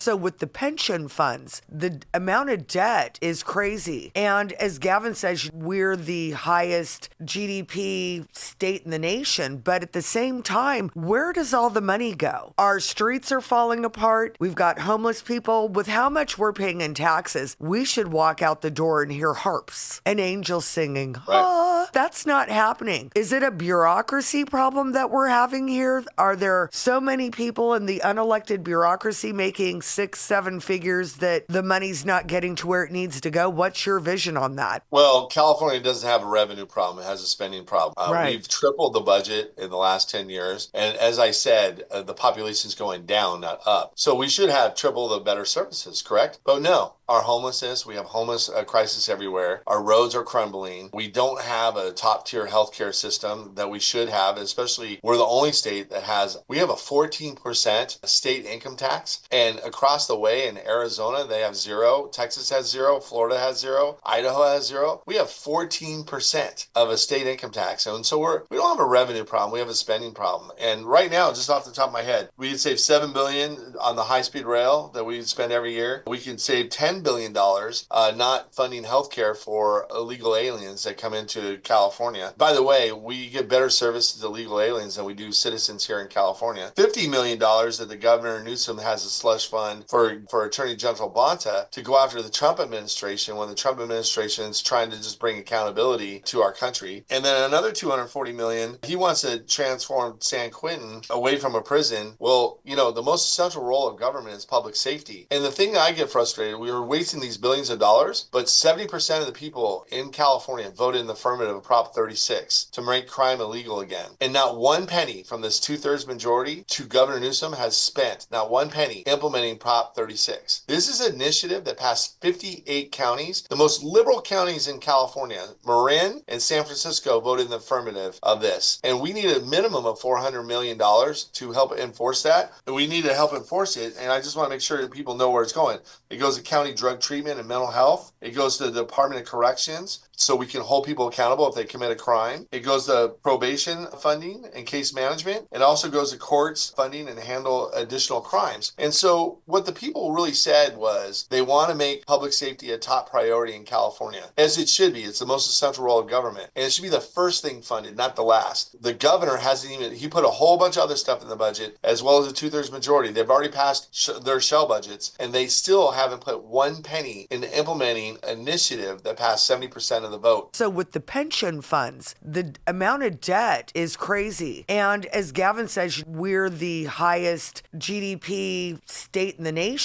So with the pension funds, the amount of debt is crazy. And as Gavin says, we're the highest GDP state in the nation. But at the same time, where does all the money go? Our streets are falling apart. We've got homeless people. With how much we're paying in taxes, we should walk out the door and hear harps and angels singing. Right. Ah, that's not happening. Is it a bureaucracy problem that we're having here? Are there so many people in the unelected bureaucracy making 6-7 figures that the money's not getting to where it needs to go? What's your vision on that? Well, California doesn't have a revenue problem. It has a spending problem. Right. We've tripled the budget in the last 10 years. And as I said, the population is going down, not up. So we should have triple the better services, correct? But no, our homelessness, we have homeless crisis everywhere. Our roads are crumbling. We don't have a top tier healthcare system that we should have, especially we're the only state that we have a 14% state income tax. And across the way in Arizona, they have zero. Texas has zero. Florida has zero. Idaho has zero. We have 14% of a state income tax. And so we don't have a revenue problem. We have a spending problem. And right now, just off the top of my head, we could save $7 billion on the high-speed rail that we spend every year. We can save $10 billion not funding healthcare for illegal aliens that come into California. By the way, we give better service to illegal aliens than we do citizens here in California. $50 million that the governor Newsom has a slush fund for Attorney General Bonta to go after the Trump administration when the Trump administration is trying to just bring accountability to our country. And then another $240 million, he wants to transform San Quentin away from a prison. Well, the most essential role of government is public safety. And the thing that I get frustrated, we were wasting these billions of dollars, but 70% of the people in California voted in the affirmative of Prop 36 to make crime illegal again. And not one penny from this 2/3 majority to Governor Newsom has spent, not one penny, implementing Prop 36. This is an initiative that passed 58 counties. The most liberal counties in California, Marin and San Francisco, voted in the affirmative of this. And we need a minimum of $400 million to help enforce that. And we need to help enforce it. And I just want to make sure that people know where it's going. It goes to county drug treatment and mental health. It goes to the Department of Corrections so we can hold people accountable if they commit a crime. It goes to probation funding and case management. It also goes to courts funding and handle additional crimes. And so what the people really said was they want to make public safety a top priority in California, as it should be. It's the most essential role of government. And it should be the first thing funded, not the last. The governor he put a whole bunch of other stuff in the budget, as well as a 2/3 majority. They've already passed their shell budgets, and they still haven't put one penny into implementing an initiative that passed 70% of the vote. So with the pension funds, the amount of debt is crazy. And as Gavin says, we're the highest GDP state in the nation.